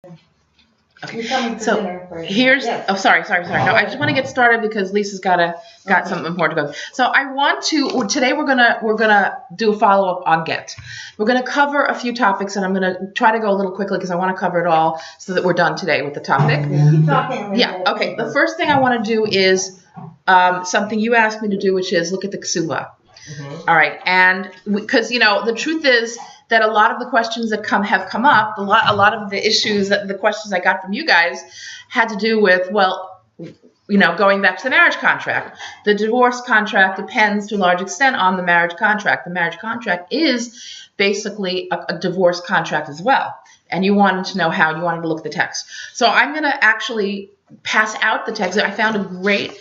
Okay. So here's, oh, sorry. No, I just want to get started because Lisa's got something important to go. So I want to, today we're gonna do a follow-up on Gett. We're gonna cover a few topics, and I'm gonna try to go a little quickly because I want to cover it all so that we're done today with the topic. Yeah, okay. The first thing I want to do is something you asked me to do, which is look at the kesubah. All right, and because the truth is that a lot of the questions that have come up, a lot of the issues, the questions I got from you guys had to do with, well, going back to the marriage contract. The divorce contract depends to a large extent on the marriage contract. The marriage contract is basically a divorce contract as well. And you wanted to know how, you wanted to look at the text. So I'm going to actually pass out the text. I found a great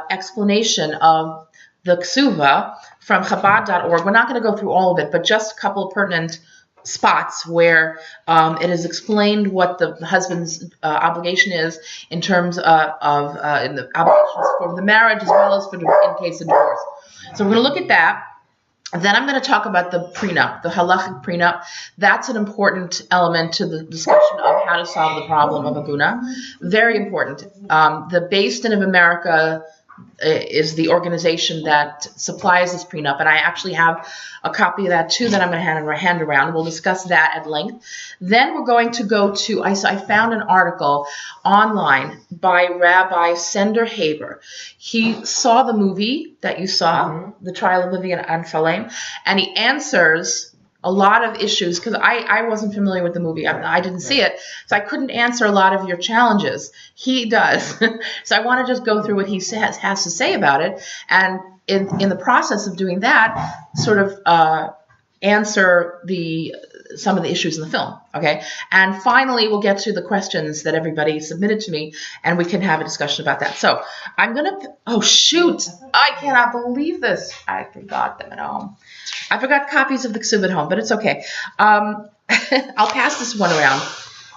explanation of the kesubah from Chabad.org. We're not going to go through all of it, but just a couple of pertinent spots where it is explained what the husband's obligation is in terms of in the obligations for the marriage as well as in case of divorce. So we're going to look at that. Then I'm going to talk about the prenup, the halachic prenup. That's an important element to the discussion of how to solve the problem of a guna. Very important. The Beis Din of America is the organization that supplies this prenup, and I actually have a copy of that too that I'm going to hand around. We'll discuss that at length. Then we're going to go to, I found an article online by Rabbi Sender Haber. He saw the movie that you saw, The Trial of Livy and Shalem, and he answers a lot of issues, because I wasn't familiar with the movie. I didn't see it, so I couldn't answer a lot of your challenges. He does. So I want to just go through what he has to say about it, and in the process of doing that, sort of answer some of the issues in the film, okay? And finally, we'll get to the questions that everybody submitted to me, and we can have a discussion about that. So I'm going to, oh, shoot. I cannot believe this. I forgot them at home. I forgot copies of the kesubah at home, but it's okay. I'll pass this one around,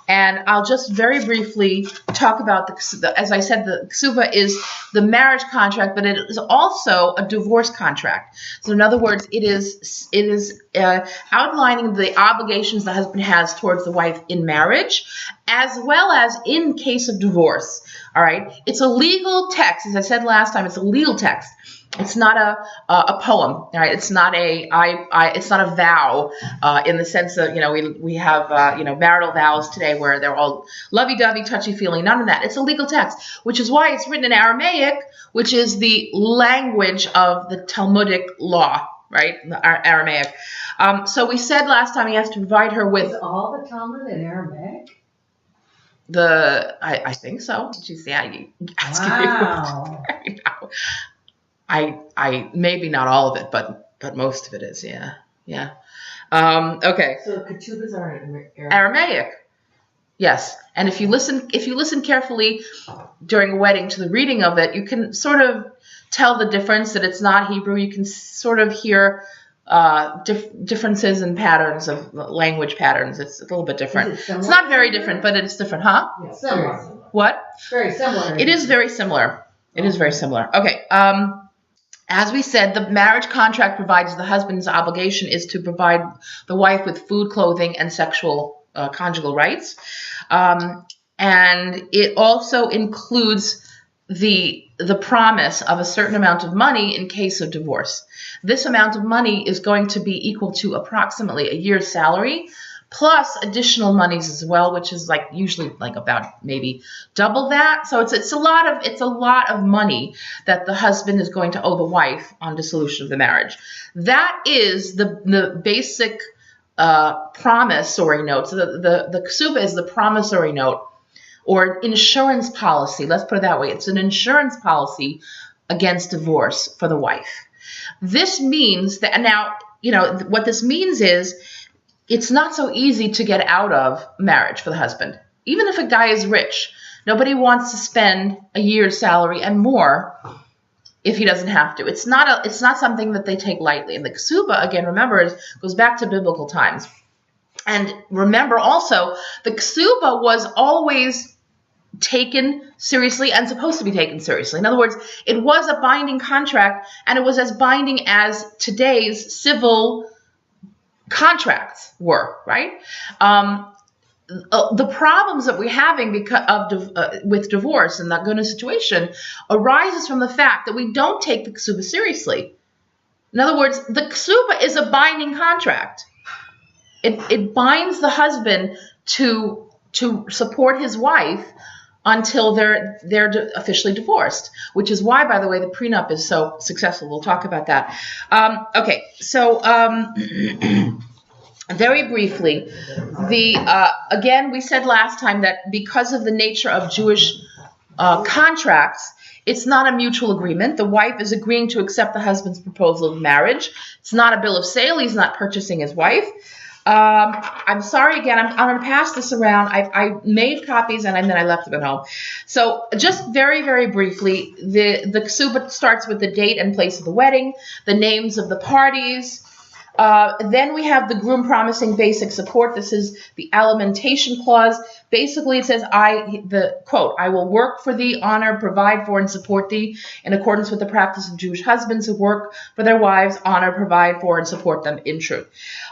and I'll just very briefly talk about as I said, the kesubah is the marriage contract, but it is also a divorce contract. So in other words, it is outlining the obligations the husband has towards the wife in marriage, as well as in case of divorce. All right, it's a legal text. As I said last time, it's a legal text. It's not a poem, all right? It's not it's not a vow in the sense that we have marital vows today where they're all lovey-dovey, touchy-feely. None of that. It's a legal text, which is why it's written in Aramaic, which is the language of the Talmudic law, right? Aramaic. So we said last time he has to provide her with. Is all the Talmud in Aramaic? I think so. Did you see? Wow. I maybe not all of it, but most of it is, yeah. Okay. So ketubahs are in Aramaic, yes. And if you listen carefully during a wedding to the reading of it, you can sort of tell the difference that it's not Hebrew. You can sort of hear differences in patterns of language patterns. It's a little bit different. It's not very different, but it's different, huh? Yeah, similar. What? Very similar. It is very similar. It is very similar. Okay. As we said, the marriage contract provides the husband's obligation is to provide the wife with food, clothing, and sexual conjugal rights. And it also includes the promise of a certain amount of money in case of divorce. This amount of money is going to be equal to approximately a year's salary, plus additional monies as well, which is usually about maybe double that. So it's a lot of money that the husband is going to owe the wife on dissolution of the marriage. That is the basic promissory note. So the kesubah is the promissory note or insurance policy. Let's put it that way. It's an insurance policy against divorce for the wife. This means that now, what this means is it's not so easy to get out of marriage for the husband. Even if a guy is rich, nobody wants to spend a year's salary and more if he doesn't have to. It's not something that they take lightly. And the kesubah, again, remember, goes back to biblical times. And remember also, the kesubah was always taken seriously and supposed to be taken seriously. In other words, it was a binding contract, and it was as binding as today's civil contracts were, right? the problems that we're having with divorce and that kind of situation arises from the fact that we don't take the kesubah seriously. In other words, the kesubah is a binding contract. It binds the husband to support his wife until they're officially divorced, which is why, by the way, the prenup is so successful. We'll talk about that. Okay, so very briefly, again, we said last time that because of the nature of Jewish contracts, it's not a mutual agreement. The wife is agreeing to accept the husband's proposal of marriage. It's not a bill of sale. He's not purchasing his wife. I'm sorry again. I'm going to pass this around. I made copies and then I left them at home. So just very, very briefly, the kesubah starts with the date and place of the wedding, the names of the parties. Then we have the groom promising basic support. This is the alimentation clause. Basically, it says, quote, I will work for thee, honor, provide for, and support thee in accordance with the practice of Jewish husbands who work for their wives, honor, provide for, and support them in truth.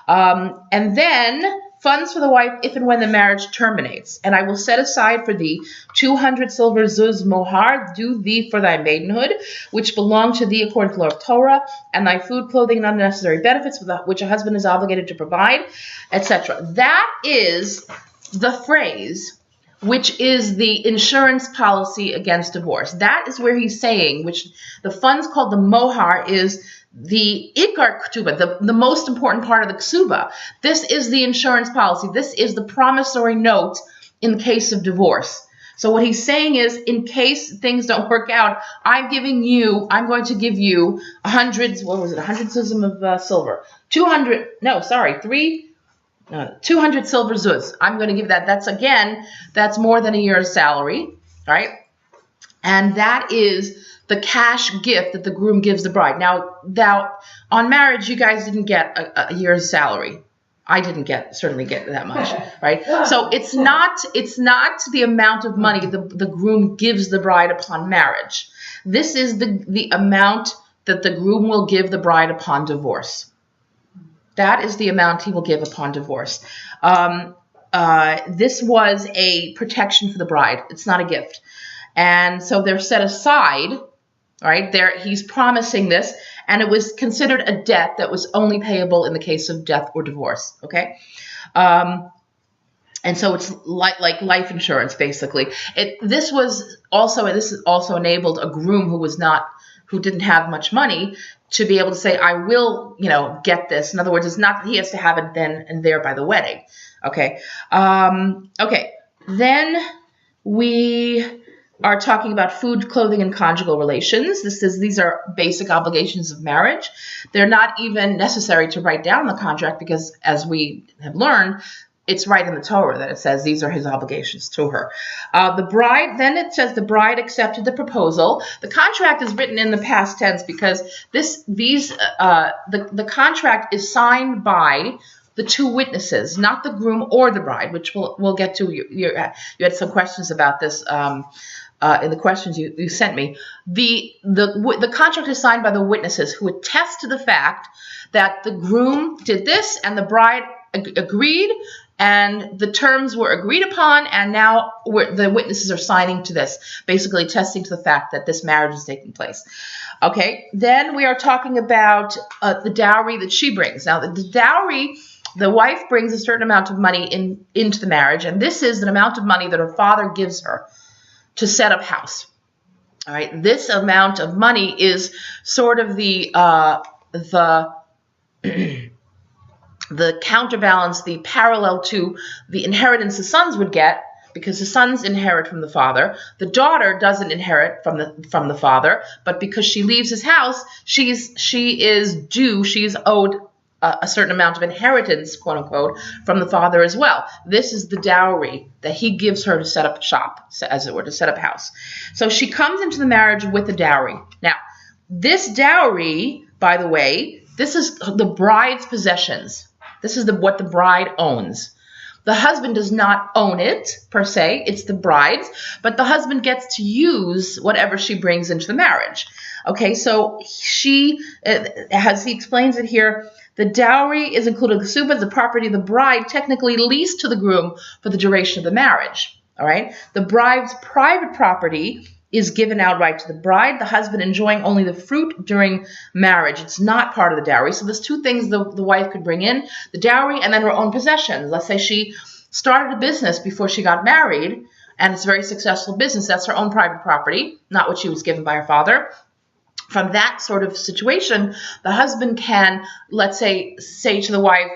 And then funds for the wife if and when the marriage terminates. And I will set aside for thee 200 silver zuz mohar, due thee for thy maidenhood, which belong to thee according to the law of Torah, and thy food, clothing, and unnecessary benefits which a husband is obligated to provide, etc. That is the phrase which is the insurance policy against divorce. That is where he's saying, which the funds called the mohar is the ikar ketubah, the most important part of the kesubah. This is the insurance policy. This is the promissory note in the case of divorce. So what he's saying is, in case things don't work out, I'm going to give you 100 zuzim of silver. 200 silver zuz. I'm going to give that. That's more than a year's salary, right? And that is the cash gift that the groom gives the bride. Now on marriage, you guys didn't get a year's salary. I didn't certainly get that much, right? So it's not the amount of money the groom gives the bride upon marriage. This is the amount that the groom will give the bride upon divorce. That is the amount he will give upon divorce. This was a protection for the bride. It's not a gift. And so they're set aside, right? He's promising this, and it was considered a debt that was only payable in the case of death or divorce, okay? And so it's like life insurance, basically. This also enabled a groom who didn't have much money to be able to say, I will, get this. In other words, it's not that he has to have it then and there by the wedding, okay? Then we are talking about food, clothing, and conjugal relations. These are basic obligations of marriage. They're not even necessary to write down the contract because, as we have learned, it's right in the Torah that it says these are his obligations to her. The bride, then it says the bride accepted the proposal. The contract is written in the past tense because the contract is signed by the two witnesses, not the groom or the bride, which we'll get to. You had some questions about this in the questions you sent me. The contract is signed by the witnesses who attest to the fact that the groom did this and the bride agreed, and the terms were agreed upon, and now the witnesses are signing to this, basically attesting to the fact that this marriage is taking place. Okay, then we are talking about the dowry that she brings. Now, the dowry, the wife brings a certain amount of money into the marriage, and this is an amount of money that her father gives her to set up house. All right, this amount of money is sort of the counterbalance, the parallel to the inheritance the sons would get, because the sons inherit from the father. The daughter doesn't inherit from the father, but because she leaves his house, she is owed a certain amount of inheritance, quote unquote, from the father as well. This is the dowry that he gives her to set up shop, as it were, to set up house. So she comes into the marriage with the dowry. Now, this dowry, by the way, this is the bride's possessions. This is what the bride owns. The husband does not own it, per se. It's the bride's. But the husband gets to use whatever she brings into the marriage. Okay, so she, as he explains it here, The dowry is included. Kesubah is the property of the bride, technically leased to the groom for the duration of the marriage. All right. The bride's private property is given outright to the bride, the husband enjoying only the fruit during marriage. It's not part of the dowry. So there's two things the wife could bring in, the dowry and then her own possessions. Let's say she started a business before she got married, and it's a very successful business. That's her own private property, not what she was given by her father. From that sort of situation, the husband can, let's say to the wife,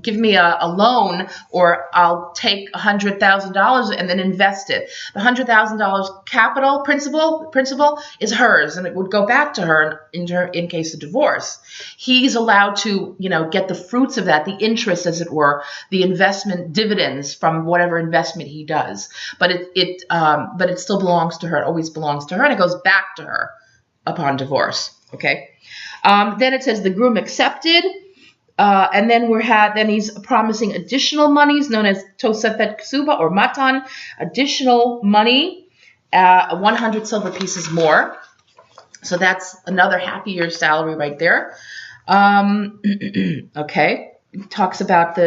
give me a loan, or I'll take $100,000 and then invest it. The $100,000 capital principal is hers, and it would go back to her in case of divorce. He's allowed to, get the fruits of that, the interest, as it were, the investment dividends from whatever investment he does. But it still belongs to her. It always belongs to her, and it goes back to her upon divorce. Okay. Then it says the groom accepted, and then he's promising additional monies known as tosefet kesubah or matan, additional money, 100 silver pieces more. So that's another half a year's salary right there. Okay. It talks about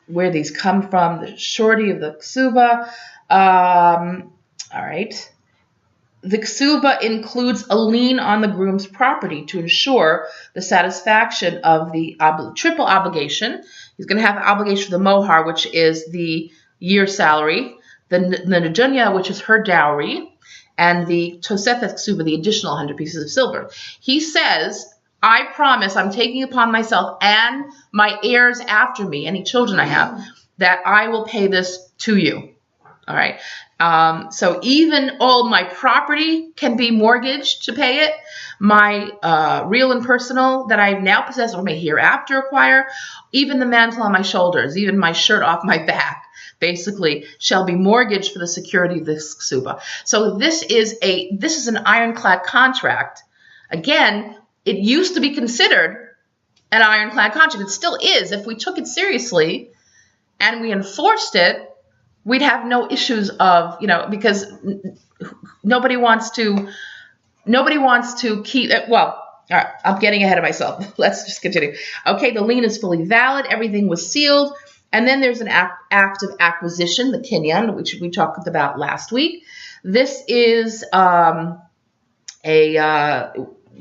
where these come from, the surety of the kesubah. All right. The kesubah includes a lien on the groom's property to ensure the satisfaction of the triple obligation. He's going to have the obligation for the mohar, which is the year's salary, the nedunya, which is her dowry, and the tosefet kesubah, the additional 100 pieces of silver. He says, I promise, I'm taking upon myself and my heirs after me, any children I have, that I will pay this to you. All right. So even all my property can be mortgaged to pay it. My real and personal that I now possess or may hereafter acquire, even the mantle on my shoulders, even my shirt off my back, basically shall be mortgaged for the security of this kesubah. So this is an ironclad contract. Again, it used to be considered an ironclad contract. It still is. If we took it seriously and we enforced it, we'd have no issues of, because nobody wants to keep it. Well, all right, I'm getting ahead of myself. Let's just continue. Okay, the lien is fully valid. Everything was sealed. And then there's an act of acquisition, the kinyan, which we talked about last week. This is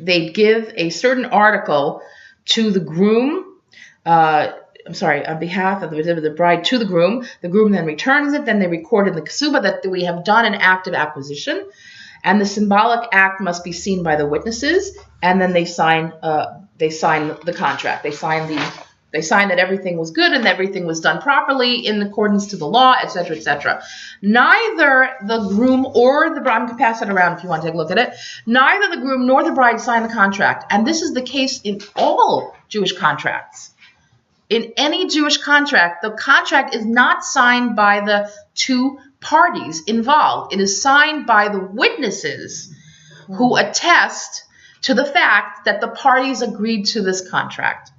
they give a certain article to the groom, on behalf of the bride to the groom. The groom then returns it. Then they record in the kesubah that we have done an act of acquisition, and the symbolic act must be seen by the witnesses. And then they sign the contract. They sign that everything was good and everything was done properly in accordance to the law, etc., etc. Neither the groom or the bride, you can pass it around if you want to take a look at it. Neither the groom nor the bride sign the contract, and this is the case in all Jewish contracts. In any Jewish contract, the contract is not signed by the two parties involved. It is signed by the witnesses who attest to the fact that the parties agreed to this contract.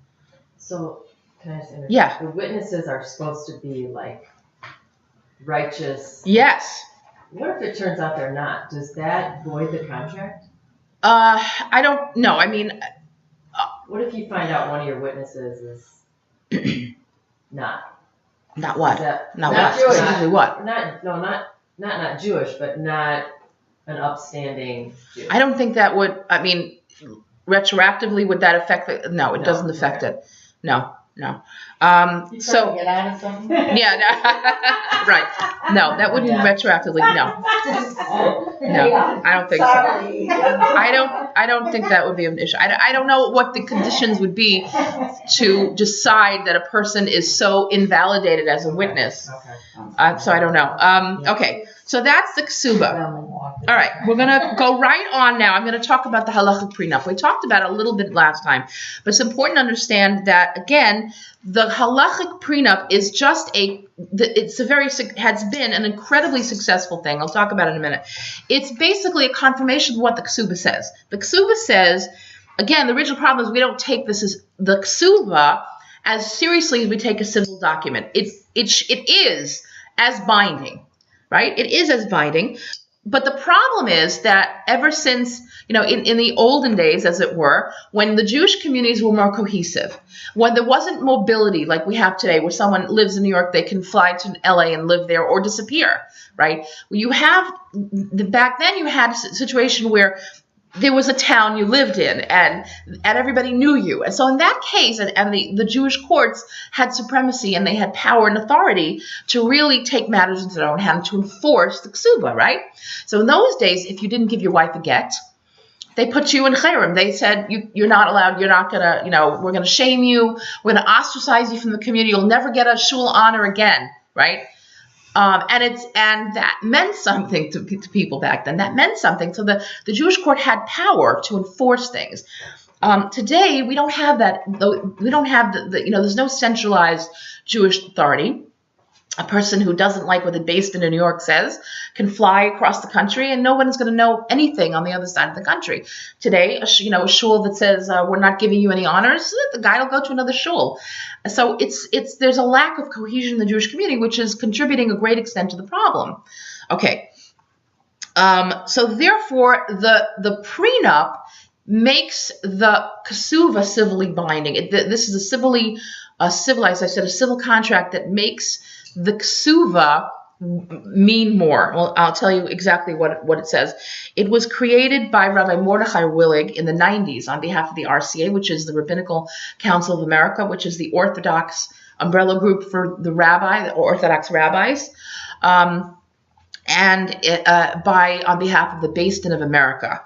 So, can I just interrupt? Yeah. The witnesses are supposed to be like righteous. Yes. What if it turns out they're not? Does that void the contract? I don't know. I mean, what if you find out one of your witnesses is not what? Not what? Jewish. Specifically what? Not Jewish, but not an upstanding Jew. I don't think that would. I mean, retroactively, would that affect it? No, it doesn't affect it. No. You trying to get out of something? Yeah, no, right. No, that wouldn't retroactively. No, I don't think so. I don't think that would be an issue. I don't know what the conditions would be to decide that a person is so invalidated as a witness. So I don't know. Okay, so that's the kesubah. All right, we're gonna go right on now. I'm gonna talk about the halachic prenup. We talked about it a little bit last time, but it's important to understand that again, the halachic prenup is just has been an incredibly successful thing. I'll talk about it in a minute. It's basically a confirmation of what the kesubah says. The kesubah says, again, the original problem is we don't take the kesubah as seriously as we take a civil document. It is as binding, right? It is as binding. But the problem is that ever since, in the olden days, as it were, when the Jewish communities were more cohesive, when there wasn't mobility like we have today, where someone lives in New York, they can fly to LA and live there or disappear, right? Back then you had a situation where there was a town you lived in and everybody knew you. And so in that case, and the Jewish courts had supremacy and they had power and authority to really take matters into their own hand to enforce the kesubah, right? So in those days, if you didn't give your wife a get, they put you in cherem. They said, you're not allowed, you're not going to, we're going to shame you, we're going to ostracize you from the community, you'll never get a shul honor again, right? And that meant something to people back then. That meant something. So the Jewish court had power to enforce things. Today, we don't have that. We don't have there's no centralized Jewish authority. A person who doesn't like what the based in New York says can fly across the country and no one is going to know anything on the other side of the country. Today, a shul that says we're not giving you any honors, the guy will go to another shul. So there's a lack of cohesion in the Jewish community, which is contributing a great extent to the problem. Okay. So therefore, the prenup makes the kesubah civilly binding. This is a civil contract that makes the kesubah mean more. Well, I'll tell you exactly what it says. It was created by Rabbi Mordechai Willig in the 90s on behalf of the RCA, which is the Rabbinical Council of America, which is the Orthodox umbrella group for the Orthodox rabbis, on behalf of the Beis Din of America.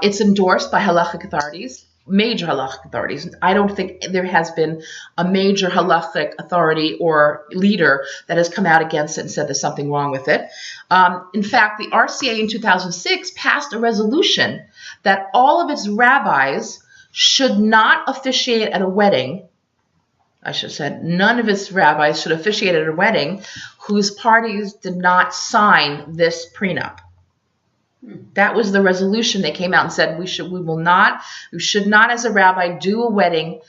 It's endorsed by halachic authorities, major halachic authorities. I don't think there has been a major halachic authority or leader that has come out against it and said there's something wrong with it. In fact, the RCA in 2006 passed a resolution that all of its rabbis should not officiate at a wedding. I should have said none of its rabbis should officiate at a wedding whose parties did not sign this prenup. That was the resolution. They came out and said we should not as a rabbi do a wedding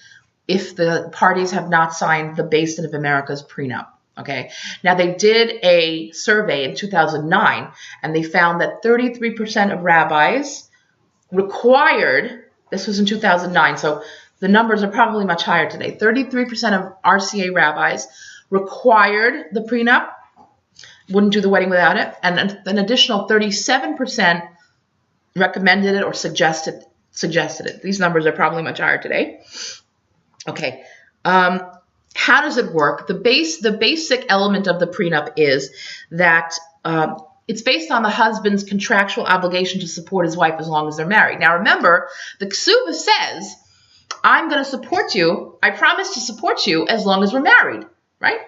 if the parties have not signed the Beis Din of America's prenup. Okay. Now they did a survey in 2009 and they found that 33% of rabbis required, this was in 2009, so the numbers are probably much higher today. 33% of RCA rabbis required the prenup, wouldn't do the wedding without it, and an additional 37% recommended it or suggested it. These numbers are probably much higher today. Okay, how does it work? The basic element of the prenup is that it's based on the husband's contractual obligation to support his wife as long as they're married. Now remember, the kesubah says, I'm going to support you, I promise to support you as long as we're married, right?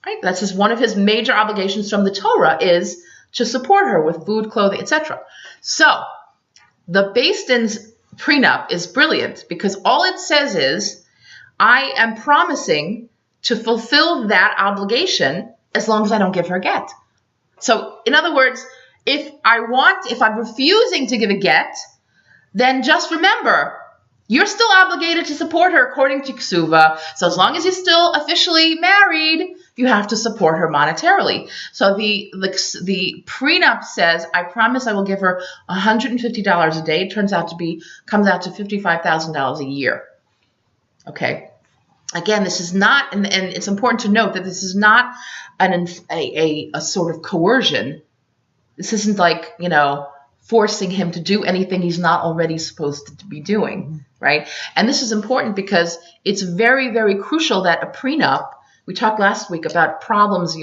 Right? That's just one of his major obligations from the Torah is to support her with food, clothing, etc. So the Beis Din's prenup is brilliant because all it says is, I am promising to fulfill that obligation as long as I don't give her a get. So in other words, if I'm refusing to give a get, then just remember, you're still obligated to support her according to kesubah. So as long as you're still officially married, you have to support her monetarily. So the prenup says, I promise I will give her $150 a day. It comes out to $55,000 a year. Okay. Again, this is not, and it's important to note that this is not a sort of coercion. This isn't like, forcing him to do anything he's not already supposed to be doing, right? And this is important because it's very, very crucial that a prenup, we talked last week about problems,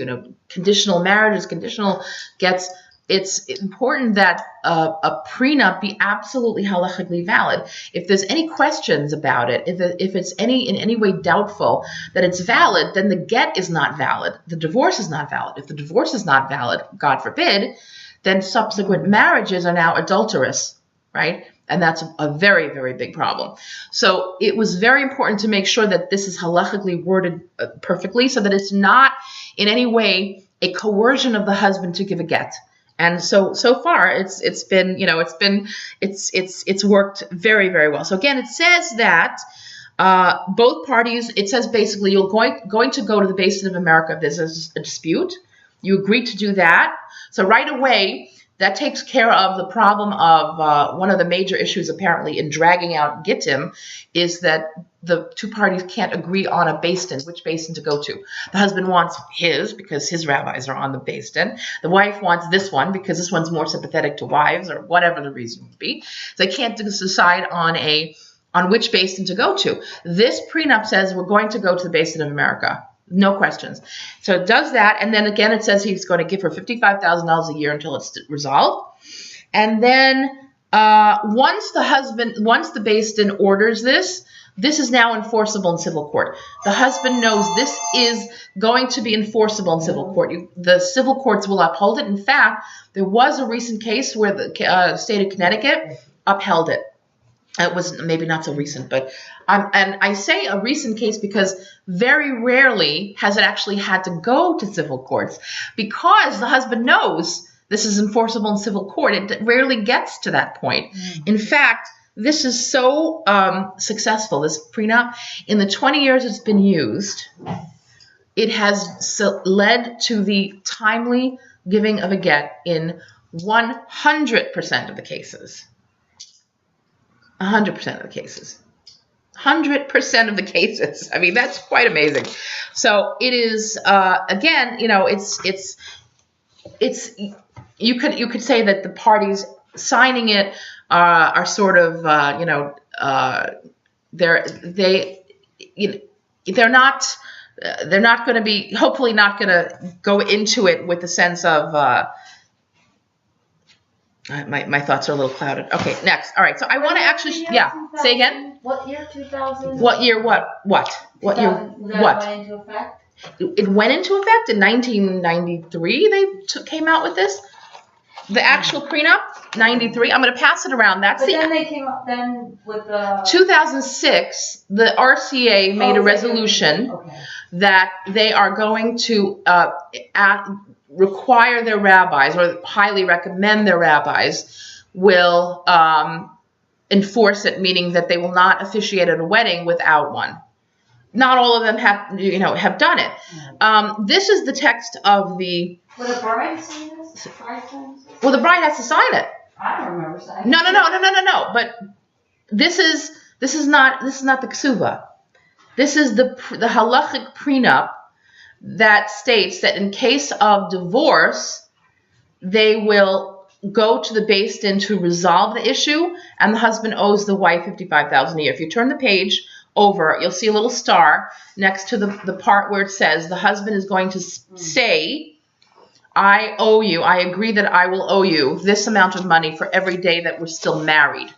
conditional marriages, conditional gets, it's important that a prenup be absolutely halachically valid. If there's any questions about it, if it's in any way doubtful that it's valid, then the get is not valid. The divorce is not valid. If the divorce is not valid, God forbid, then subsequent marriages are now adulterous, right? And that's a very, very big problem. So it was very important to make sure that this is halachically worded perfectly so that it's not in any way a coercion of the husband to give a get. And so far it's worked very, very well. So again, it says that both parties, it says basically you're going to go to the Beis Din of America if there's a dispute. You agree to do that. So right away, That takes care of the problem of one of the major issues apparently in dragging out Gittim is that the two parties can't agree on a beis din, which beis din to go to. The husband wants his because his rabbis are on the beis din. The wife wants this one because this one's more sympathetic to wives or whatever the reason would be. So they can't decide on which beis din to go to. This prenup says we're going to go to the beis din of America. No questions. So it does that, and then again it says he's going to give her $55,000 a year until it's resolved. And then once the beis din orders this is now enforceable in civil court. The husband knows this is going to be enforceable in civil court. The civil courts will uphold it. In fact, there was a recent case where the state of Connecticut upheld it. It was maybe not so recent, but and I say a recent case because very rarely has it actually had to go to civil courts because the husband knows this is enforceable in civil court. It rarely gets to that point. In fact, this is so successful, this prenup. In the 20 years it's been used, it has led to the timely giving of a get in 100% of the cases. 100% of the cases. 100% of the cases. I mean, that's quite amazing. So it is, again, you know, it's you could say that the parties signing it are sort of, they're not going to be, hopefully not going to go into it with the sense of, my thoughts are a little clouded. Okay, next. All right, so I want to actually, say again? What year, 2000? What year, what year, what? Went into effect? It went into effect in 1993, they came out with this. The actual prenup, 93. I'm going to pass it around. That's but then they came up then with the... 2006, the RCA made a resolution that they are going to require their rabbis, or highly recommend their rabbis, will enforce it, meaning that they will not officiate at a wedding without one. Not all of them have done it. This is the text of the... Would a bride sign this? Well, the bride has to sign it. I don't remember signing. No. But this is not the kesubah. This is the halachic prenup that states that in case of divorce, they will go to the beis din to resolve the issue, and the husband owes the wife $55,000 a year. If you turn the page over, you'll see a little star next to the part where it says the husband is going to say, I owe you, I agree that I will owe you this amount of money for every day that we're still married.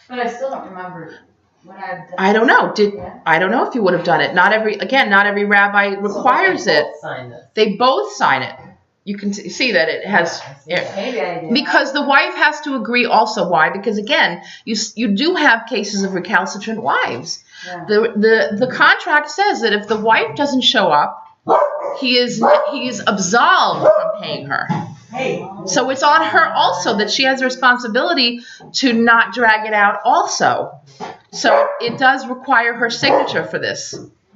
But I still don't remember what I've done. I don't know. I don't know if you would have done it. Not every rabbi requires it. They both sign it. You can see that it has, Maybe I did. because the wife has to agree also. Why? Because again, you do have cases of recalcitrant wives. Yeah. The contract says that if the wife doesn't show up, he is absolved from paying her. So it's on her also that she has a responsibility to not drag it out also. So it does require her signature for this.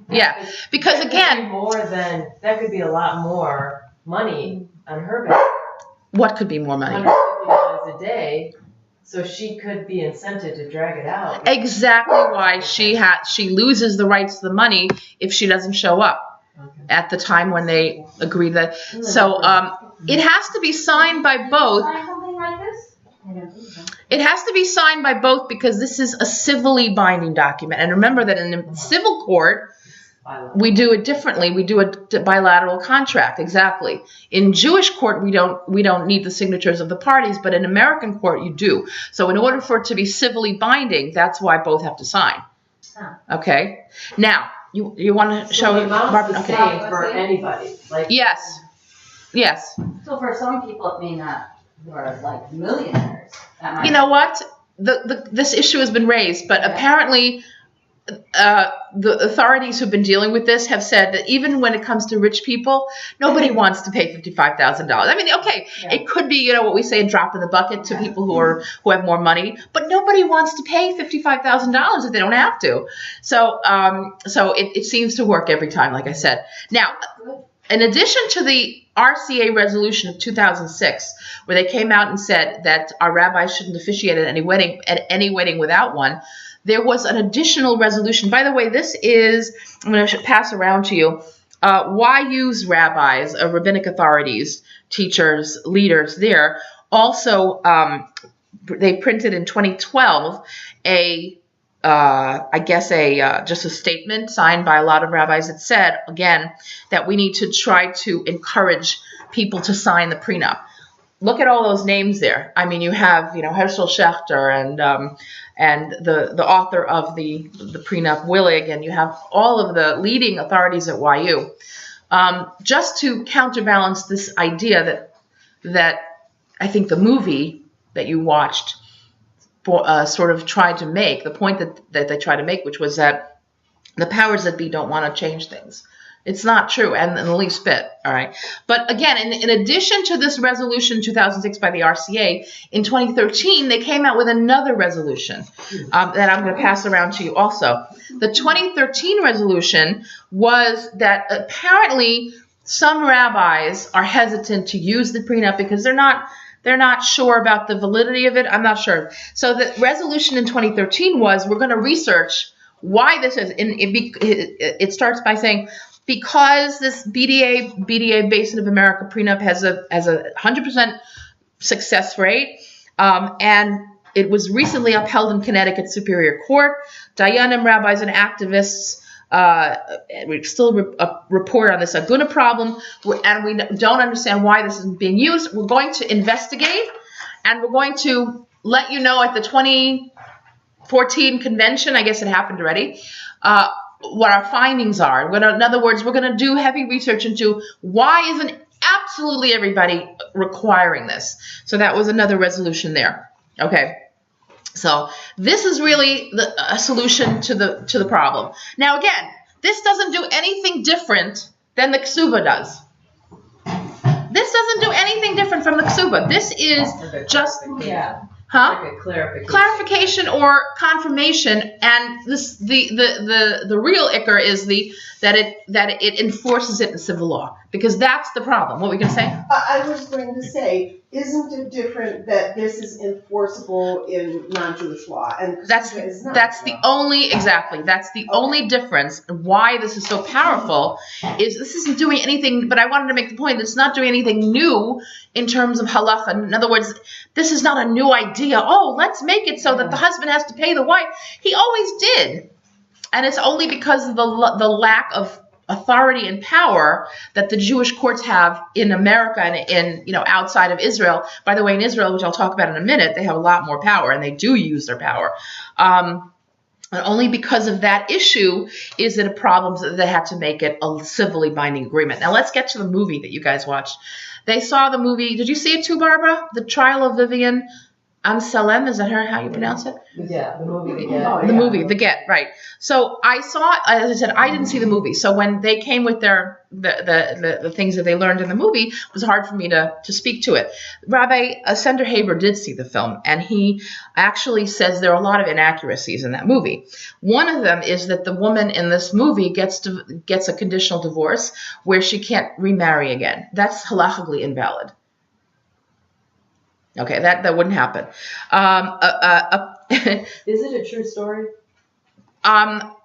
Yeah, because again, that could be a lot more money on her back. what could be more money? $150 a day, so she could be incented to drag it out. Exactly why she loses the rights to the money if she doesn't show up at the time when they agree that. So it has to be signed by both. Sign something like this? I don't think so. It has to be signed by both because this is a civilly binding document. And remember that in the civil court, we do it differently. We do a bilateral contract, exactly. In Jewish court, we don't need the signatures of the parties, but in American court, you do. So in order for it to be civilly binding, that's why both have to sign. Okay? Now, you want to show... the amount's the same for anybody. Yes. So for some people, it may not, who are like millionaires. You know what? This issue has been raised, but apparently the authorities who've been dealing with this have said that even when it comes to rich people, nobody wants to pay $55,000. I mean, it could be, what we say, a drop in the bucket to people who have more money, but nobody wants to pay $55,000 if they don't have to. So it seems to work every time, like I said. Now, in addition to the RCA resolution of 2006, where they came out and said that our rabbis shouldn't officiate at any wedding without one, there was an additional resolution. By the way, this is, I'm going to pass around to you, YU's rabbis, rabbinic authorities, teachers, leaders there, also, they printed in 2012 just a statement signed by a lot of rabbis that said, again, that we need to try to encourage people to sign the prenup. Look at all those names there. I mean, you have, Herschel Schachter and the author of the prenup, Willig, and you have all of the leading authorities at YU. Just to counterbalance this idea that I think the movie that you watched sort of tried to make, the point that they tried to make, which was that the powers that be don't want to change things. It's not true, and in the least bit, all right? But again, in addition to this resolution 2006 by the RCA, in 2013, they came out with another resolution that I'm going to pass around to you also. The 2013 resolution was that apparently some rabbis are hesitant to use the prenup because they're not sure about the validity of it. I'm not sure. So the resolution in 2013 was, we're going to research why this is. It starts by saying, because this BDA Basin of America prenup has a 100% success rate, and it was recently upheld in Connecticut Superior Court. Dayanim, rabbis, and activists we still report on this aguna problem, and we don't understand why this isn't being used. We're going to investigate, and we're going to let you know at the 2014 convention, I guess it happened already, what our findings are. In other words, we're going to do heavy research into why isn't absolutely everybody requiring this. So that was another resolution there. Okay. So this is really a solution to the problem. Now again, this doesn't do anything different than the kesubah does. This doesn't do anything different from the kesubah. This is just Like a clarification or confirmation, and this the real ikar is that it enforces it in civil law, because that's the problem. What were we going to say? I was going to say, isn't it different that this is enforceable in non-Jewish law and that's the only difference. Why this is so powerful is this isn't doing anything. But I wanted to make the point that it's not doing anything new in terms of halacha. In other words, this is not a new idea. Oh, let's make it so that the husband has to pay the wife. He always did, and it's only because of the lack of authority and power that the Jewish courts have in America and in outside of Israel. By the way, in Israel, which I'll talk about in a minute, they have a lot more power, and they do use their power. And only because of that issue is it a problem that they had to make it a civilly binding agreement. Now let's get to the movie that you guys watched. They saw the movie. Did you see it too, Barbara? The Trial of Vivian Amsalem, is that how you pronounce it? Yeah, the movie The Gett. Oh, The movie, The Gett, right. So I saw, as I said, I didn't see the movie. So when they came with the things that they learned in the movie, it was hard for me to speak to it. Rabbi Sender Haber did see the film, and he actually says there are a lot of inaccuracies in that movie. One of them is that the woman in this movie gets a conditional divorce where she can't remarry again. That's halachically invalid. Okay, that wouldn't happen. Is it a true story?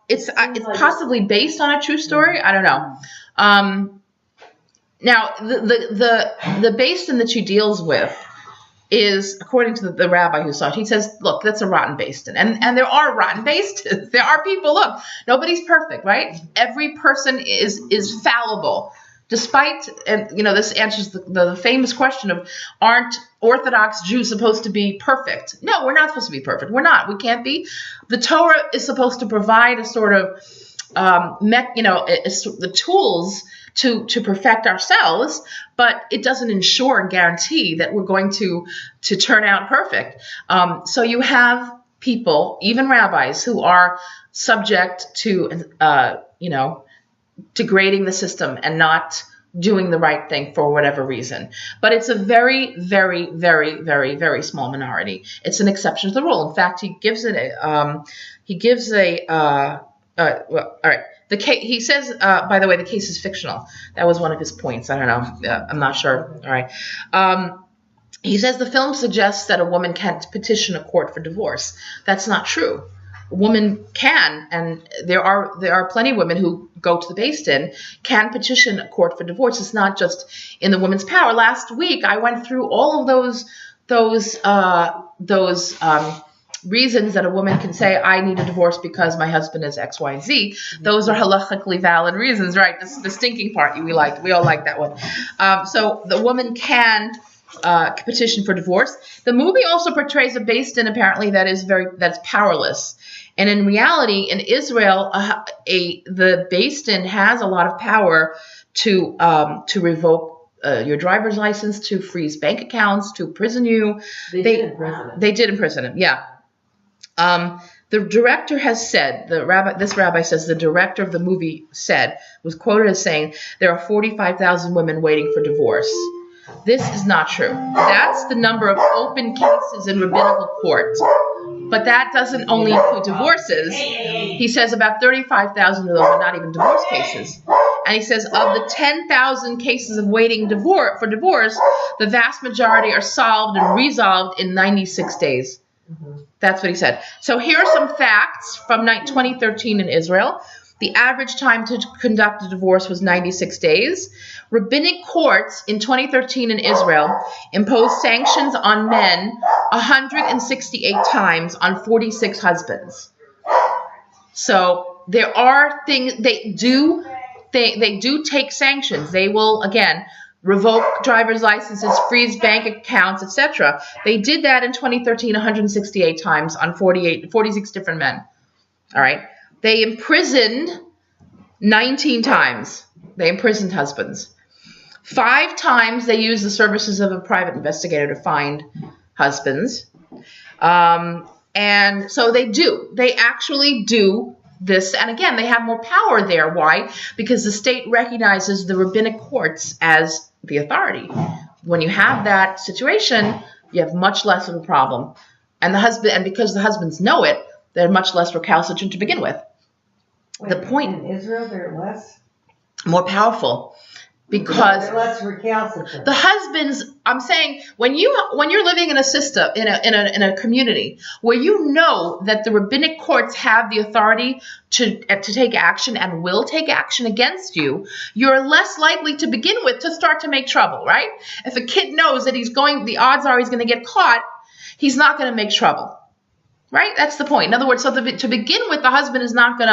It's possibly based on a true story. I don't know. Now the basin that she deals with is, according to the rabbi who saw it, he says, look, that's a rotten basin. And there are rotten basins. There are people, look, nobody's perfect, right? Every person is fallible. Despite, and this answers the famous question of, aren't Orthodox Jews supposed to be perfect? No, we're not supposed to be perfect. We're not. We can't be. The Torah is supposed to provide a sort of, the tools to perfect ourselves, but it doesn't ensure and guarantee that we're going to turn out perfect. So you have people, even rabbis, who are subject to, degrading the system and not doing the right thing for whatever reason. But it's a very, very, very, very, very small minority. It's an exception to the rule. In fact, he gives it all right. The case, he says, by the way, the case is fictional. That was one of his points. I don't know. I'm not sure. All right. He says the film suggests that a woman can't petition a court for divorce. That's not true. A woman can, and there are plenty of women who go to the Beis Din, can petition a court for divorce. It's not just in the woman's power. Last week, I went through all of those reasons that a woman can say, I need a divorce because my husband is X, Y, and Z. Those are halachically valid reasons, right? The stinking part we all like that one. So the woman can petition for divorce. The movie also portrays a Beis Din apparently that's powerless. And in reality, in Israel, the Beis Din has a lot of power to revoke your driver's license, to freeze bank accounts, to imprison you. They did imprison him. Yeah. The director has said, this rabbi says, the director of the movie was quoted as saying, there are 45,000 women waiting for divorce. This is not true. That's the number of open cases in rabbinical court. But that doesn't only include divorces. He says about 35,000 of those are not even divorce cases. And he says of the 10,000 cases of waiting for divorce, the vast majority are solved and resolved in 96 days. Mm-hmm. That's what he said. So here are some facts from 2013 in Israel. The average time to conduct a divorce was 96 days. Rabbinic courts in 2013 in Israel imposed sanctions on men 168 times on 46 husbands. So there are things they do take sanctions. They will, again, revoke driver's licenses, freeze bank accounts, etc. They did that in 2013 168 times on 46 different men. All right. They imprisoned 19 times. They imprisoned husbands. 5 times they used the services of a private investigator to find husbands. And so they actually do this. And again, they have more power there. Why? Because the state recognizes the rabbinic courts as the authority. When you have that situation, you have much less of a problem. And because the husbands know it, they're much less recalcitrant to begin with. The point in Israel, they're less more powerful because they're less recalcitrant. The husbands. I'm saying when you're living in a system in a community where you know that the rabbinic courts have the authority to take action and will take action against you, you're less likely to begin with to start to make trouble, right? If a kid knows that the odds are he's going to get caught, he's not going to make trouble. Right? That's the point. In other words, to begin with, the husband is not going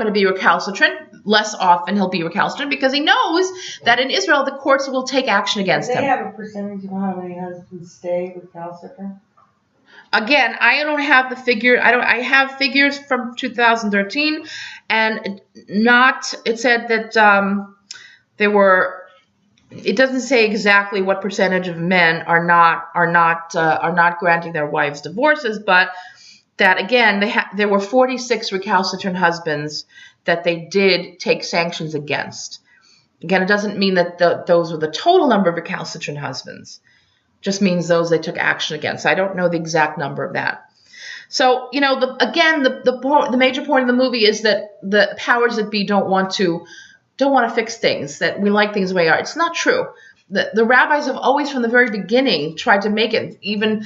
to be recalcitrant. Less often he'll be recalcitrant because he knows that in Israel the courts will take action against him. Do they have a percentage of how many husbands stay recalcitrant? Again, I don't have the figure. I have figures from 2013, and it said that there were. It doesn't say exactly what percentage of men are not granting their wives divorces, but that again there were 46 recalcitrant husbands that they did take sanctions against. Again, it doesn't mean that those were the total number of recalcitrant husbands. It just means those they took action against. I don't know the exact number of that. So the major point of the movie is that the powers that be don't want to fix things, that we like things the way they are. It's not true. The rabbis have always, from the very beginning, tried to make it. Even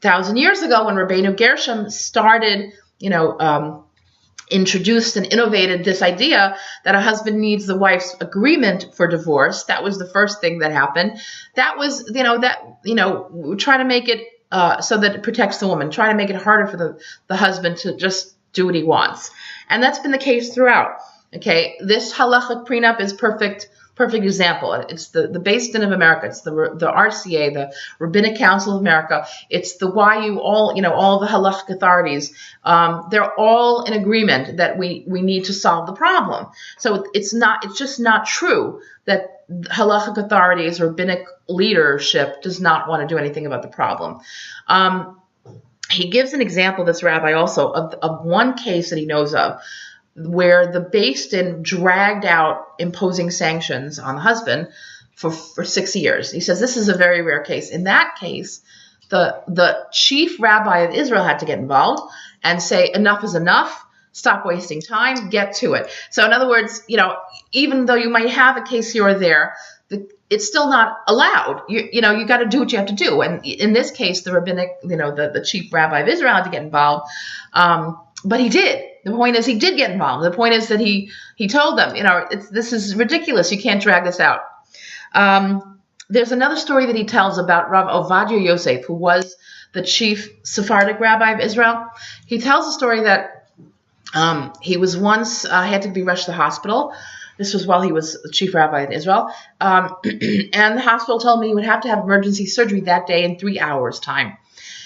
1,000 years ago, when Rabbeinu Gershom started, introduced and innovated this idea that a husband needs the wife's agreement for divorce. That was the first thing that happened. That was, we're trying to make it so that it protects the woman, trying to make it harder for the husband to just do what he wants. And that's been the case throughout. Okay, this halachic prenup is perfect example. It's the Beis Din of America. It's the RCA, the Rabbinic Council of America. It's the YU, all the halachic authorities. They're all in agreement that we need to solve the problem. So it's just not true that halachic authorities, rabbinic leadership does not want to do anything about the problem. He gives an example, this rabbi also, of one case that he knows of, where the Beis Din dragged out imposing sanctions on the husband for 6 years. He says this is a very rare case. In that case, the chief rabbi of Israel had to get involved and say enough is enough. Stop wasting time. Get to it. So in other words, even though you might have a case here or there, it's still not allowed. You got to do what you have to do. And in this case, the rabbinic, the chief rabbi of Israel had to get involved. But he did. The point is he did get involved. The point is that he told them, this is ridiculous. You can't drag this out. There's another story that he tells about Rav Ovadia Yosef, who was the chief Sephardic rabbi of Israel. He tells a story that he was once had to be rushed to the hospital. This was while he was the chief rabbi in Israel. And the hospital told me he would have to have emergency surgery that day in 3 hours' time.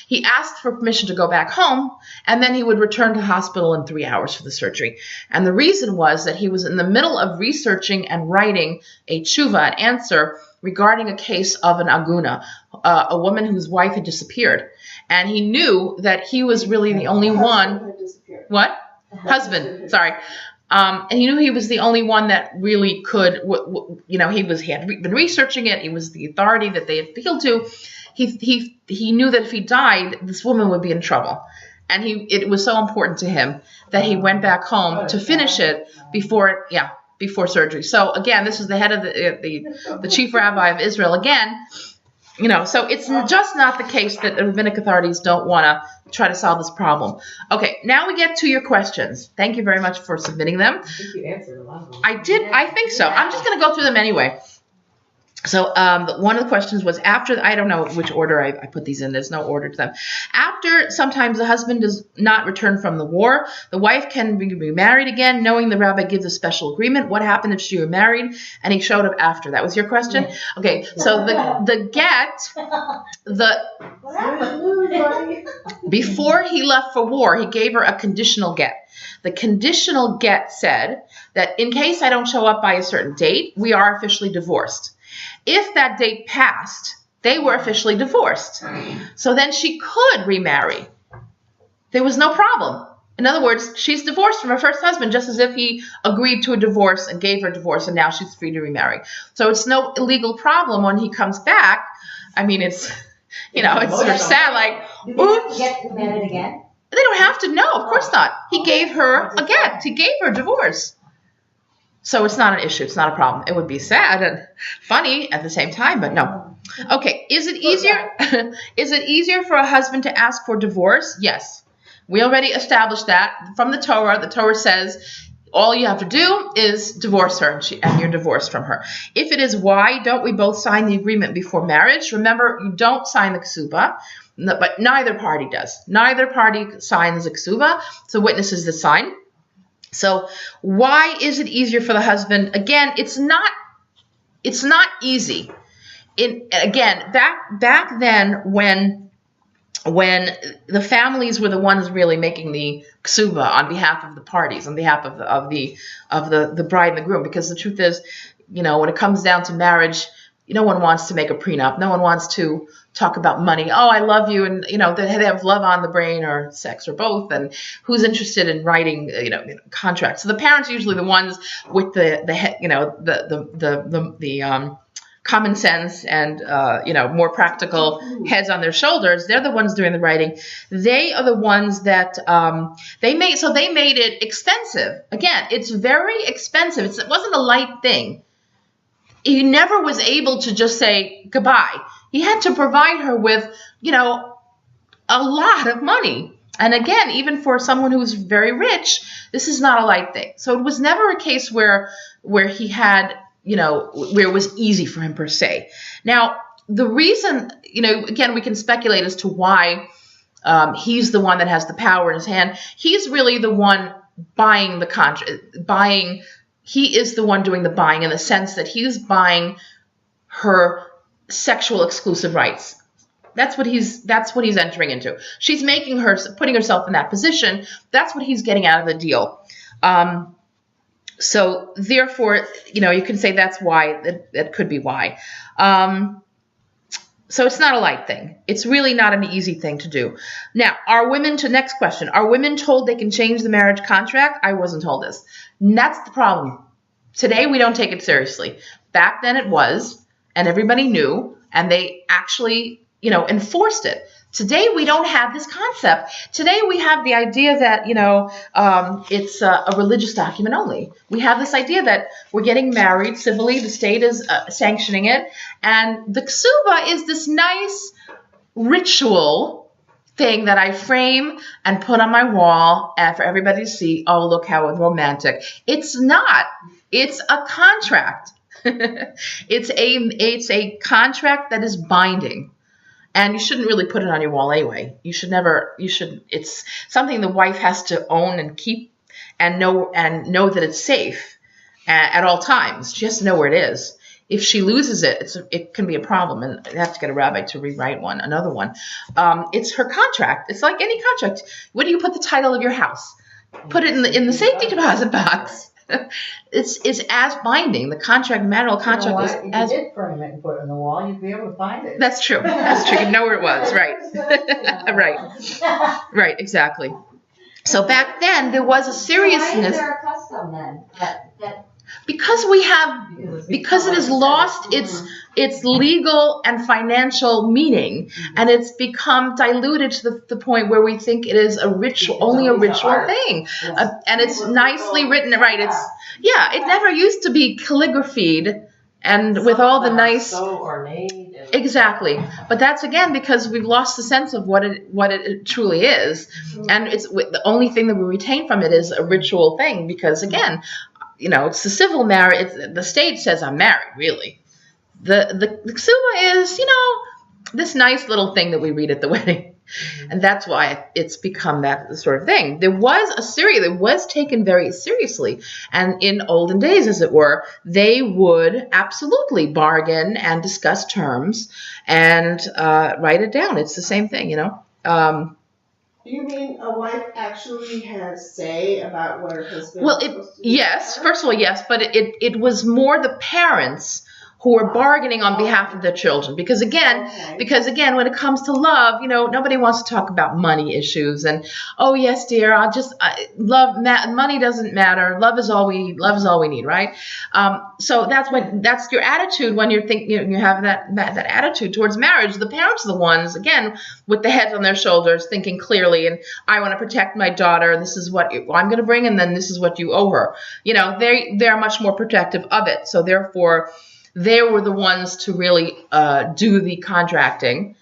He asked for permission to go back home, and then he would return to the hospital in 3 hours for the surgery. And the reason was that he was in the middle of researching and writing a tshuva, an answer, regarding a case of an aguna, a woman whose wife had disappeared. And he knew that he was really the only one. What? Husband, sorry. And he knew he was the only one that really could, he had been researching it. He was the authority that they had appealed to. He knew that if he died, this woman would be in trouble. And it was so important to him that he went back home to finish it before surgery. So again, this is the head of the chief rabbi of Israel again. So it's just not the case that the rabbinic authorities don't want to try to solve this problem. Okay, now we get to your questions. Thank you very much for submitting them. I think you answered a lot of them. I did. I think so. I'm just going to go through them anyway. So one of the questions was after, I don't know which order I put these in. There's no order to them. After sometimes the husband does not return from the war, the wife can be remarried again, knowing the rabbi gives a special agreement. What happened if she were married and he showed up after? That was your question? Okay, so the get, before he left for war, he gave her a conditional get. The conditional get said that in case I don't show up by a certain date, we are officially divorced. If that date passed, they were officially divorced. So then she could remarry. There was no problem. In other words, she's divorced from her first husband, just as if he agreed to a divorce and gave her a divorce, and now she's free to remarry. So it's no illegal problem when he comes back. I mean, it's sort of sad, like, oops. Do they have to get married again? They don't have to. No, of course not. He gave her a get. He gave her a divorce. So it's not an issue. It's not a problem. It would be sad and funny at the same time, but no. Okay, is it easier? Is it easier for a husband to ask for divorce? Yes. We already established that from the Torah. The Torah says all you have to do is divorce her, and you're divorced from her. If it is why don't we both sign the agreement before marriage? Remember, you don't sign the kesubah, but neither party does. Neither party signs the kesubah, so witnesses the sign. So why is it easier for the husband? Again, it's not easy. Back then when the families were the ones really making the kesubah on behalf of the parties, on behalf of the bride and the groom, because the truth is, when it comes down to marriage, no one wants to make a prenup. No one wants to talk about money. Oh, I love you, and they have love on the brain or sex or both. And who's interested in writing contracts? So the parents are usually the ones with the common sense and more practical heads on their shoulders. They're the ones doing the writing. They are the ones that they made it expensive. Again, it's very expensive. It wasn't a light thing. He never was able to just say goodbye. He had to provide her with, a lot of money. And again, even for someone who's very rich, this is not a light thing. So it was never a case where he had, where it was easy for him per se. Now, the reason, again, we can speculate as to why he's the one that has the power in his hand. He's really the one buying the contract, he is the one doing the buying in the sense that he's buying her sexual exclusive rights. That's what he's entering into. She's putting herself in that position. That's what he's getting out of the deal. So therefore, you can say that's why, that could be why. So it's not a light thing. It's really not an easy thing to do. Now, next question, are women told they can change the marriage contract? I wasn't told this. And that's the problem. Today, we don't take it seriously. Back then it was, and everybody knew, and they actually, enforced it. Today we don't have this concept. Today we have the idea that, it's a religious document only. We have this idea that we're getting married civilly, the state is sanctioning it, and the kesubah is this nice ritual thing that I frame and put on my wall and for everybody to see, oh, look how romantic. It's not. It's a contract. It's a contract that is binding. And you shouldn't really put it on your wall anyway. It's something the wife has to own and keep and know that it's safe at all times. She has to know where it is. If she loses it, it can be a problem, and they have to get a rabbi to rewrite another one. It's her contract. It's like any contract. Where do you put the title of your house? Put it in the safety deposit box. It's as binding. The contract, marital contract, is as. If you did frame it and put it on the wall, you'd be able to find it. That's true. You'd know where it was, right? Right, exactly. So back then there was a seriousness. Why is there a custom then? That because it has lost its legal and financial meaning, and it's become diluted to the point where we think it is only a ritual thing, and it's nicely written, right? It never used to be calligraphied and with all the nice. So ornate. Exactly, but that's again because we've lost the sense of what it truly is, and it's the only thing that we retain from it is a ritual thing. Because again, it's the civil marriage. The state says I'm married. Really, the kesubah is this nice little thing that we read at the wedding, and that's why it's become that sort of thing. There was taken very seriously, and in olden days, as it were, they would absolutely bargain and discuss terms and write it down. It's the same thing, Do you mean a wife actually has say about what her husband Well, is supposed to do? yes, first of all, yes, but it was more the parents who were bargaining on behalf of their children. Because again, when it comes to love, nobody wants to talk about money issues. And, oh, yes, dear, money doesn't matter. Love is all we need, right? So that's your attitude when you're thinking, you have that attitude towards marriage. The parents are the ones, again, with the heads on their shoulders, thinking clearly, and I want to protect my daughter. This is what I'm going to bring, and then this is what you owe her. They're much more protective of it. So therefore, they were the ones to really do the contracting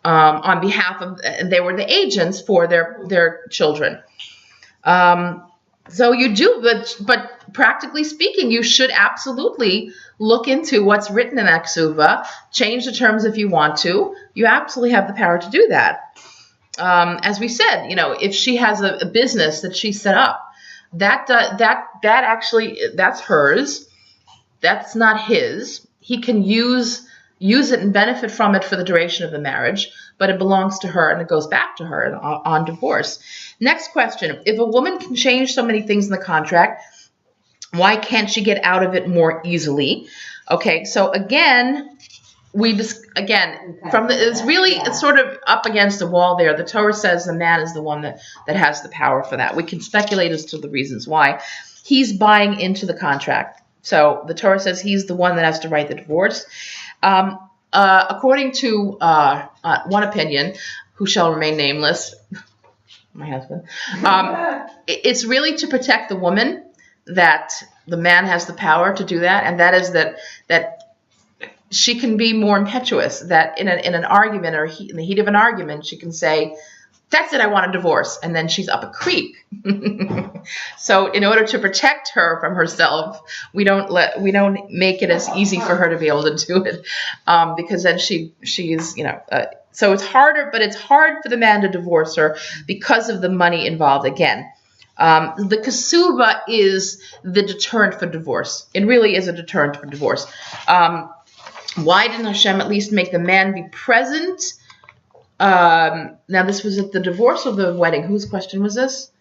on behalf of, and they were the agents for their children. So you do, but practically speaking, you should absolutely look into what's written in that kesubah, change the terms if you want to. You absolutely have the power to do that. As we said, if she has a business that she set up, that actually, that's hers. That's not his. He can use it and benefit from it for the duration of the marriage, but it belongs to her and it goes back to her on divorce. Next question. If a woman can change so many things in the contract, why can't she get out of it more easily? Okay, so again, it's sort of up against the wall there. The Torah says the man is the one that has the power for that. We can speculate as to the reasons why. He's buying into the contract. So the Torah says he's the one that has to write the divorce. According to one opinion, who shall remain nameless, my husband, it's really to protect the woman that the man has the power to do that, and that is that she can be more impetuous. That in an argument or in the heat of an argument, she can say, "That's it, I want a divorce," and then she's up a creek. So in order to protect her from herself, we don't make it as easy for her to be able to do it, because then she's so it's harder, but it's hard for the man to divorce her because of the money involved again. The kesubah is the deterrent for divorce. It really is a deterrent for divorce. Why didn't Hashem at least make the man be present? Now this was at the divorce or the wedding. Whose question was this?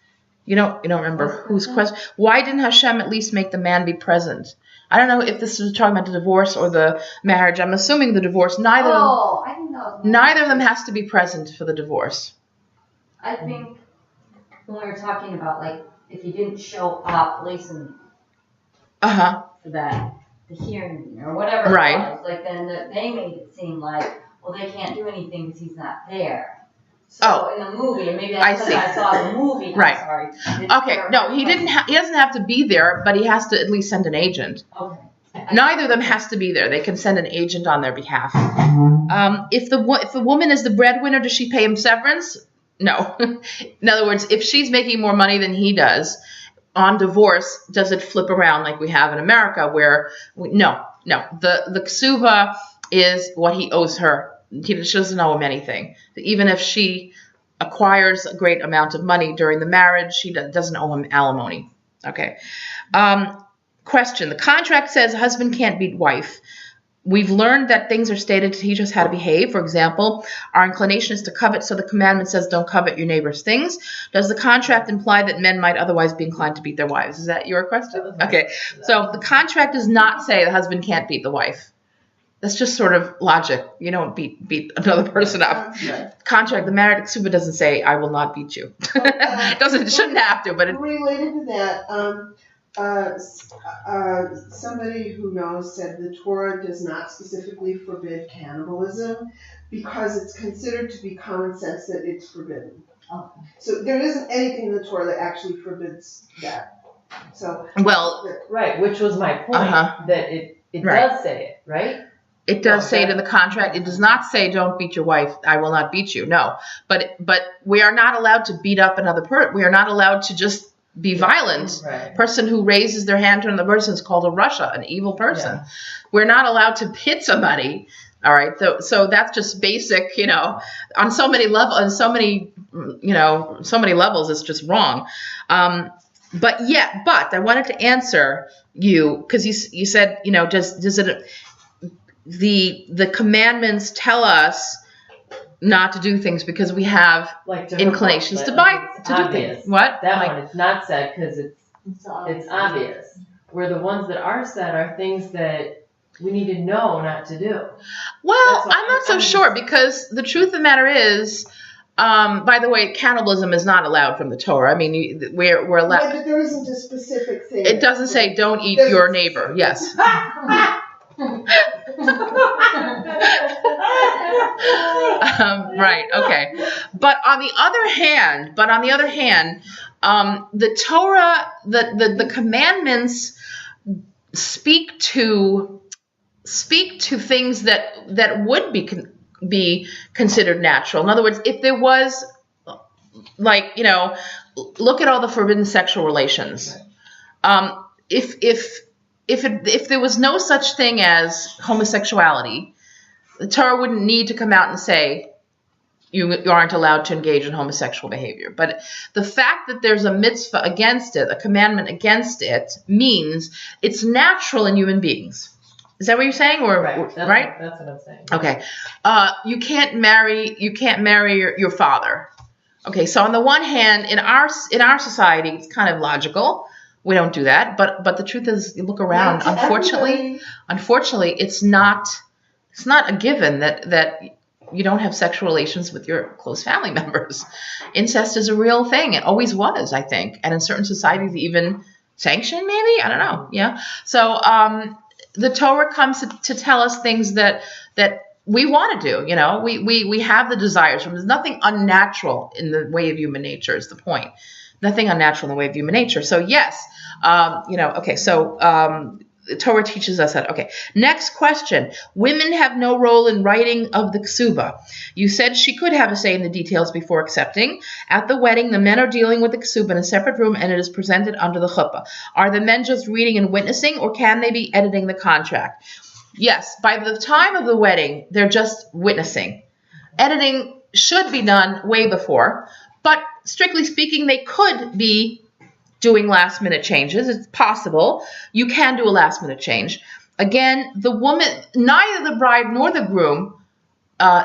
You don't remember whose question? Why didn't Hashem at least make the man be present? I don't know if this was talking about the divorce or the marriage. I'm assuming the divorce. Neither of them has to be present for the divorce. I think when we were talking about, like, if you didn't show up, listen for the hearing or whatever it was, like, then they made it seem like, well, they can't do anything because he's not there. So in the movie, and maybe that's because I saw the movie. Right. I'm sorry. Okay. No, he didn't. He doesn't have to be there, but he has to at least send an agent. Okay. Neither of them has to be there. They can send an agent on their behalf. If the woman is the breadwinner, does she pay him severance? No. In other words, if she's making more money than he does on divorce, does it flip around like we have in America, where no. The kesubah is what he owes her. She doesn't owe him anything. Even if she acquires a great amount of money during the marriage, she doesn't owe him alimony. Okay. Question. The contract says husband can't beat wife. We've learned that things are stated to teach us how to behave. For example, our inclination is to covet, so the commandment says don't covet your neighbor's things. Does the contract imply that men might otherwise be inclined to beat their wives? Is that your question? Okay. So the contract does not say the husband can't beat the wife. That's just sort of logic. You don't beat another person up. Contract, the marriage kesubah doesn't say I will not beat you. It shouldn't have to, but it. Related to that, somebody who knows said the Torah does not specifically forbid cannibalism because it's considered to be common sense that it's forbidden. Okay. So there isn't anything in the Torah that actually forbids that. So right, which was my point, that it Right. does say it, right? It does say it in the contract. It does not say don't beat your wife. I will not beat you. No, but we are not allowed to beat up another person. We are not allowed to just be violent. Right. Person who raises their hand to another person is called a rasha, an evil person. Yeah. We're not allowed to hit somebody. All right. So that's just basic. On so many levels, so many levels, it's just wrong. But I wanted to answer you because you said does it. The commandments tell us not to do things because we have inclinations to do things. What? That one, it's not said because it's obvious. Where the ones that are said are things that we need to know not to do. Well, I'm not so sure because the truth of the matter is, by the way, cannibalism is not allowed from the Torah. I mean, we're allowed. Yeah, but there isn't a specific thing. It doesn't say don't eat your neighbor. Yes. Right. Okay. But on the other hand, the Torah, the commandments speak to things that would be considered natural. In other words, if there was, look at all the forbidden sexual relations. If there was no such thing as homosexuality, the Torah wouldn't need to come out and say you aren't allowed to engage in homosexual behavior. But the fact that there's a mitzvah against it, a commandment against it, means it's natural in human beings. Is that what you're saying? Or right? That's what I'm saying. Okay. You can't marry your father. Okay. So on the one hand, in our society, it's kind of logical. We don't do that, but the truth is, you look around. Unfortunately, it's not a given that you don't have sexual relations with your close family members. Incest is a real thing. It always was, I think, and in certain societies even sanctioned. Maybe, I don't know. Yeah. So the Torah comes to tell us things that we want to do. We have the desires. There's nothing unnatural in the way of human nature. Is the point. Nothing unnatural in the way of human nature. So yes, okay. So the Torah teaches us that. Okay. Next question. Women have no role in writing of the kesubah. You said she could have a say in the details before accepting. At the wedding, the men are dealing with the kesubah in a separate room, and it is presented under the chuppah. Are the men just reading and witnessing, or can they be editing the contract? Yes. By the time of the wedding, they're just witnessing. Editing should be done way before. But strictly speaking, they could be doing last-minute changes. It's possible. You can do a last-minute change. Again, the woman, neither the bride nor the groom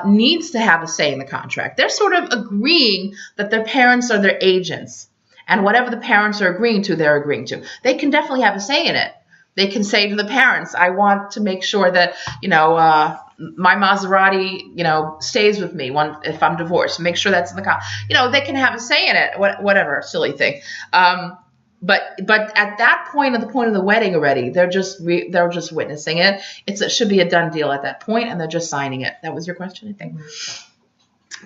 needs to have a say in the contract. They're sort of agreeing that their parents are their agents. And whatever the parents are agreeing to, they're agreeing to. They can definitely have a say in it. They can say to the parents, I want to make sure that, my Maserati, stays with me if I'm divorced. Make sure that's in the contract. They can have a say in it, whatever, silly thing. But at that point, at the point of the wedding already, they're just witnessing it. It should be a done deal at that point, and they're just signing it. That was your question, I think.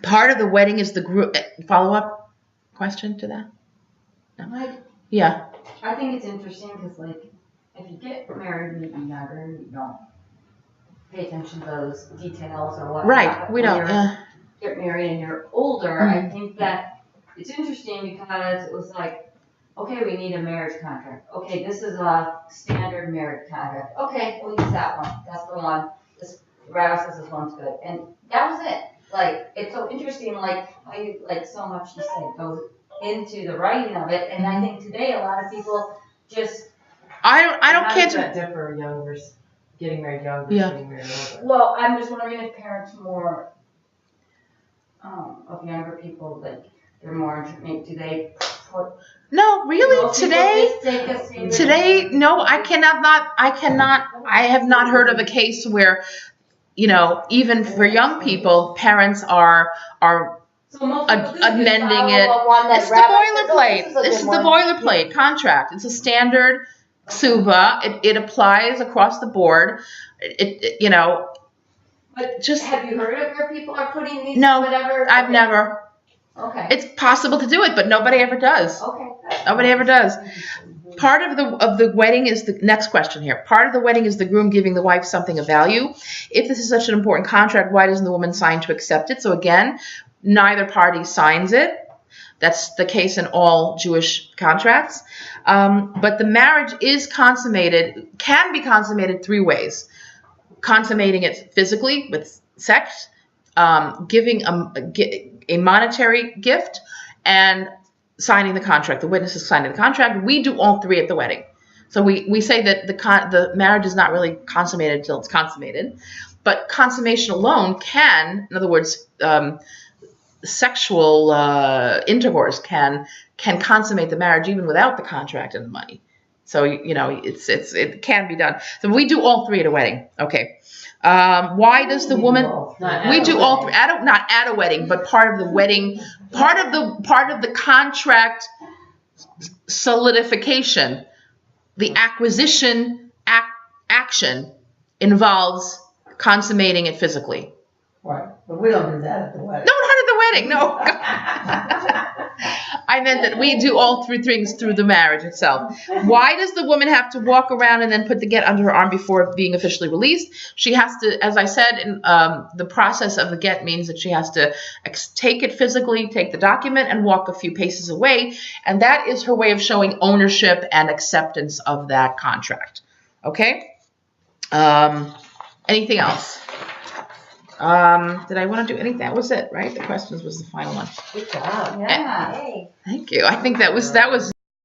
Part of the wedding is the group. Follow-up question to that? No. Like, Yeah. I think it's interesting because, like, if you get married when you're younger, you don't pay attention to those details or whatnot. Right. We don't. Get married and you're older. I think that it's interesting because it was like, okay, we need a marriage contract. Okay, this is a standard marriage contract. Okay, we'll use that one. That's the one. This Rao says this one's good, and that was it. Like, it's so interesting, like how you, like, so much you said goes into the writing of it, and I think today a lot of people just. I don't How care does that to. differ, young versus getting married young versus getting married older? Well, I'm just wondering if parents more of younger people, like, they're more do they put. No, really, Most people today. just take a standard- Today, no, I have not heard of a case where, you know, even for young people, parents are So most people do just amending follow it. the one that It's the Rabbi says, "Oh, boilerplate. This is the boilerplate contract. It's a standard kesubah. It applies across the board. It you know. But Just have you heard of where people are putting these? No, whatever? I've Okay. never. Okay. It's possible to do it, but nobody ever does. Okay. Nobody ever does. Part of the wedding is the next question here. Part of the wedding is the groom giving the wife something of value. If this is such an important contract, why doesn't the woman sign to accept it? So again, neither party signs it. That's the case in all Jewish contracts. But the marriage is consummated, can be consummated three ways. Consummating it physically with sex, giving a monetary gift, and signing the contract. The witness is signing the contract. We do all three at the wedding. So we say that the marriage is not really consummated until it's consummated. But consummation alone can, in other words, sexual intercourse can consummate the marriage even without the contract and the money. So, you know, it can be done. So we do all three at a wedding. Okay. Why does the woman? We do all three. Not at a wedding, but part of the wedding, part of the contract solidification, the acquisition action involves consummating it physically. Right, but we don't do that at the wedding. No, not at the wedding. No. I meant that we do all three things through the marriage itself. Why does the woman have to walk around and then put the get under her arm before being officially released? She has to, as I said, the process of the get means that she has to take it physically, take the document, and walk a few paces away. And that is her way of showing ownership and acceptance of that contract. Okay? Anything else? Did I want to do anything? That was it, right? The questions was the final one. Good job. Yeah. Thank you. I think that was